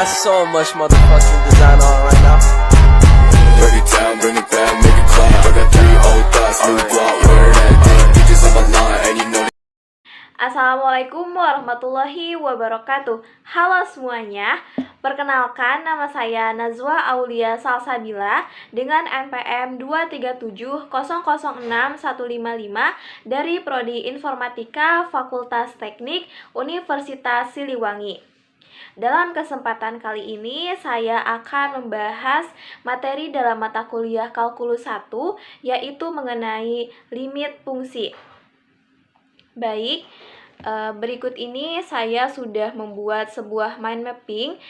got so much motherfucking design on right now. Break it down, bring it back, make it clap. I got 3 old thoughts, new guap, where that thing. Bitches on my line, and you know. Assalamualaikum warahmatullahi wabarakatuh. Halo semuanya, perkenalkan nama saya Nazwa Aulia Salsabila dengan NPM 237006155 dari Prodi Informatika Fakultas Teknik Universitas Siliwangi. Dalam kesempatan kali ini saya akan membahas materi dalam mata kuliah Kalkulus 1, yaitu mengenai limit fungsi. Baik, berikut ini saya sudah membuat sebuah mind mapping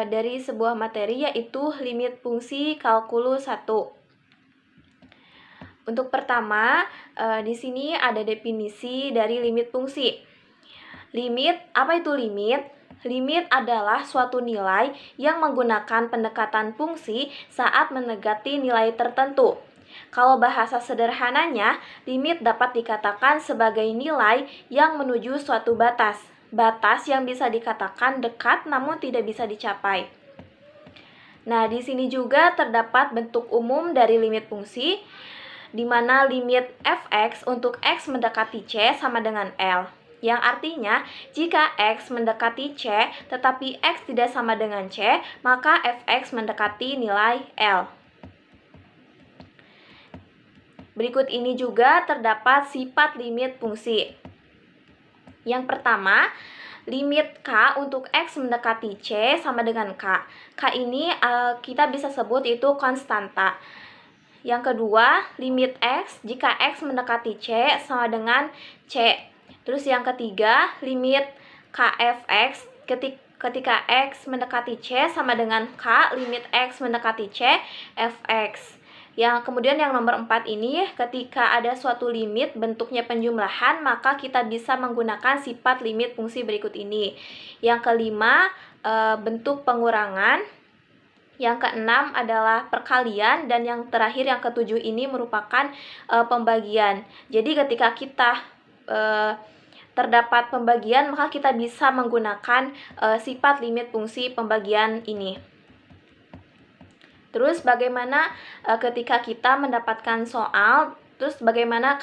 dari sebuah materi, yaitu limit fungsi Kalkulus 1. Untuk pertama, di sini ada definisi dari limit fungsi. Limit, apa itu limit? Limit adalah suatu nilai yang menggunakan pendekatan fungsi saat mendekati nilai tertentu. Kalau bahasa sederhananya, limit dapat dikatakan sebagai nilai yang menuju suatu batas. Batas yang bisa dikatakan dekat namun tidak bisa dicapai. Nah, di sini juga terdapat bentuk umum dari limit fungsi, di mana limit fx untuk x mendekati c sama dengan L. Yang artinya, jika x mendekati c tetapi x tidak sama dengan c, maka fx mendekati nilai L. Berikut ini juga terdapat sifat limit fungsi. Yang pertama, limit k untuk x mendekati c sama dengan k. K ini kita bisa sebut itu konstanta. Yang kedua, limit x jika x mendekati c sama dengan c. Terus yang ketiga, limit kfx ketika x mendekati c sama dengan k, limit x mendekati c, fx. Yang kemudian yang nomor 4 ini, ketika ada suatu limit bentuknya penjumlahan, maka kita bisa menggunakan sifat limit fungsi berikut ini. Yang kelima, bentuk pengurangan. Yang keenam adalah perkalian, dan yang terakhir yang ketujuh ini merupakan pembagian. Jadi ketika kita terdapat pembagian, maka kita bisa menggunakan sifat limit fungsi pembagian ini. Terus bagaimana ketika kita mendapatkan soal, terus bagaimana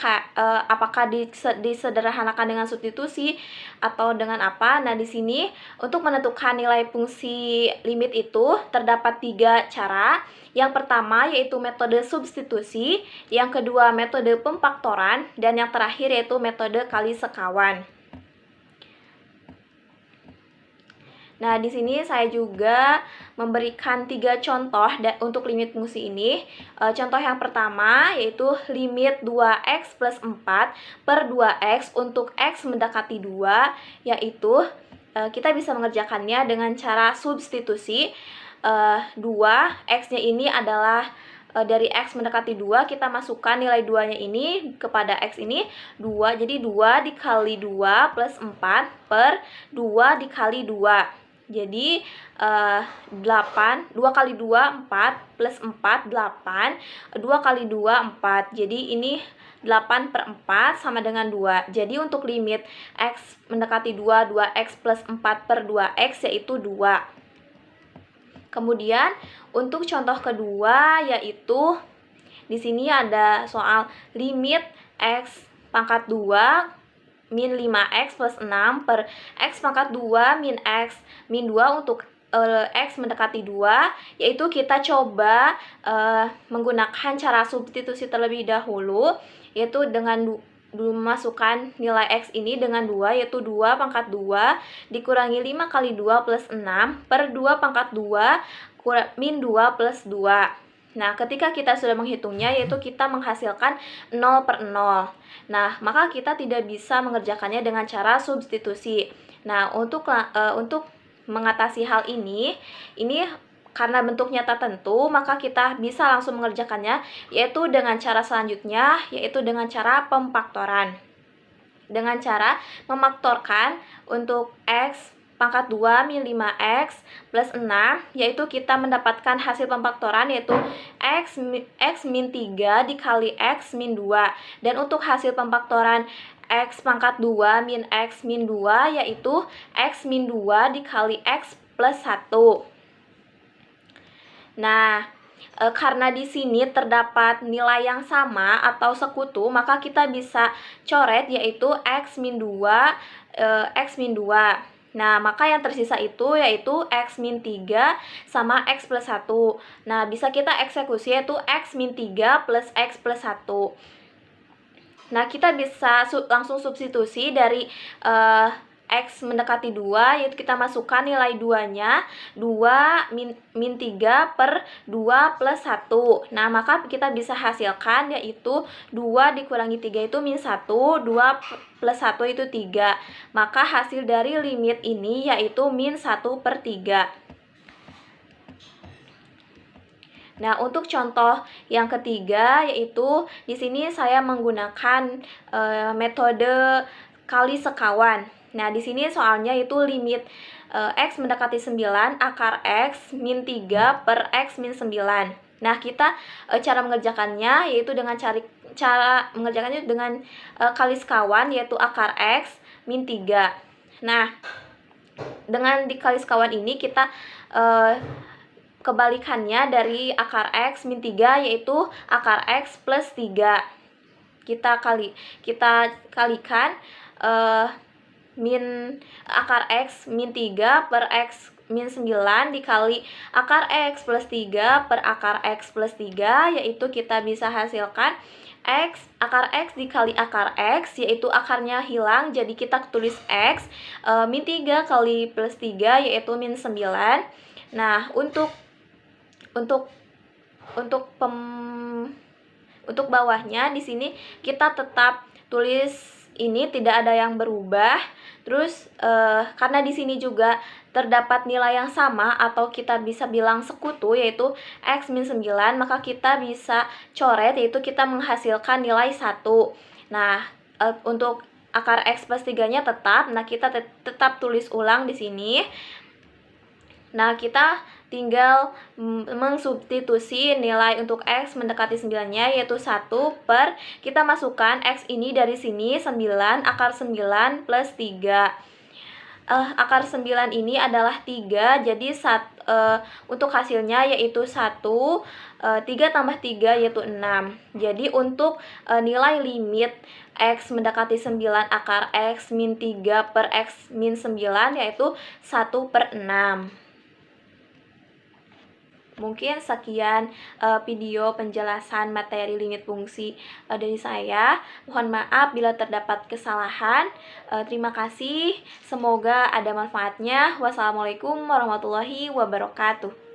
apakah disederhanakan dengan substitusi atau dengan apa? Nah, di sini untuk menentukan nilai fungsi limit itu terdapat 3 cara. Yang pertama yaitu metode substitusi, yang kedua metode pemfaktoran, dan yang terakhir yaitu metode kali sekawan. Nah, di sini saya juga memberikan 3 contoh untuk limit fungsi ini. Contoh yang pertama yaitu limit 2x plus 4 per 2x untuk x mendekati 2, yaitu kita bisa mengerjakannya dengan cara substitusi. 2, x-nya ini adalah dari x mendekati 2, kita masukkan nilai 2-nya ini kepada x ini 2, jadi 2 dikali 2 plus 4 per 2 dikali 2. Jadi 8, 2 kali 2, 4, plus 4, 8, 2 kali 2, 4. Jadi ini 8 per 4 sama dengan 2. Jadi untuk limit x mendekati 2, 2x plus 4 per 2x yaitu 2. Kemudian untuk contoh kedua yaitu di sini ada soal limit x pangkat 2 min 5x plus 6 per x pangkat 2 min x min 2 untuk x mendekati 2, yaitu kita coba menggunakan cara substitusi terlebih dahulu, yaitu dengan memasukkan nilai x ini dengan 2, yaitu 2 pangkat 2 dikurangi 5 kali 2 plus 6 per 2 pangkat 2 min 2 plus 2. Nah, ketika kita sudah menghitungnya, yaitu kita menghasilkan 0 per 0. Nah, maka kita tidak bisa mengerjakannya dengan cara substitusi. Nah, untuk mengatasi hal ini karena bentuknya tak tentu, maka kita bisa langsung mengerjakannya, yaitu dengan cara selanjutnya, yaitu dengan cara pemfaktoran. Dengan cara memfaktorkan untuk x pangkat 2 min 5x plus 6, yaitu kita mendapatkan hasil pemfaktoran yaitu x min 3 dikali x min 2. Dan untuk hasil pemfaktoran x pangkat 2 min x min 2 yaitu x min 2 dikali x plus 1. Nah, karena di sini terdapat nilai yang sama atau sekutu, maka kita bisa coret yaitu X min 2, X min 2. Nah, maka yang tersisa itu yaitu X min 3 sama X plus 1. Nah, bisa kita eksekusi yaitu X min 3 plus X plus 1. Nah, kita bisa langsung substitusi dari X mendekati 2, yaitu kita masukkan nilai 2-nya, 2 min 3 per 2 plus 1. Nah, maka kita bisa hasilkan yaitu 2 dikurangi 3 itu min 1, 2 plus 1 itu 3. Maka hasil dari limit ini yaitu min 1 per 3. Nah, untuk contoh yang ketiga yaitu di sini saya menggunakan metode kali sekawan. Nah, di sini soalnya itu limit X mendekati 9 akar X min 3 per X min 9. Nah, kita cara mengerjakannya yaitu dengan cara mengerjakannya dengan kali sekawan yaitu akar X min 3. Nah, dengan dikali sekawan ini kita kebalikannya dari akar X min 3 yaitu akar X plus 3. Kita kalikan min akar X min 3 per X min 9 dikali akar X plus 3 per akar X plus 3, yaitu kita bisa hasilkan akar X dikali akar X, yaitu akarnya hilang, jadi kita tulis X min 3 kali plus 3 yaitu min 9. Nah, untuk bawahnya di sini kita tetap tulis ini, tidak ada yang berubah. Terus karena di sini juga terdapat nilai yang sama atau kita bisa bilang sekutu yaitu X min 9, maka kita bisa coret yaitu kita menghasilkan nilai 1. Nah, untuk akar X plus 3-nya tetap. Nah, kita tetap tulis ulang di sini. Nah, kita tinggal mengsubstitusi nilai untuk X mendekati 9-nya yaitu 1 per, kita masukkan X ini dari sini 9, akar 9 plus 3. Akar 9 ini adalah 3, jadi untuk hasilnya yaitu 1, 3 tambah 3 yaitu 6. Jadi untuk nilai limit X mendekati 9 akar X min 3 per X min 9 yaitu 1 per 6. Mungkin sekian video penjelasan materi limit fungsi dari saya. Mohon maaf bila terdapat kesalahan. Terima kasih. Semoga ada manfaatnya. Wassalamualaikum warahmatullahi wabarakatuh.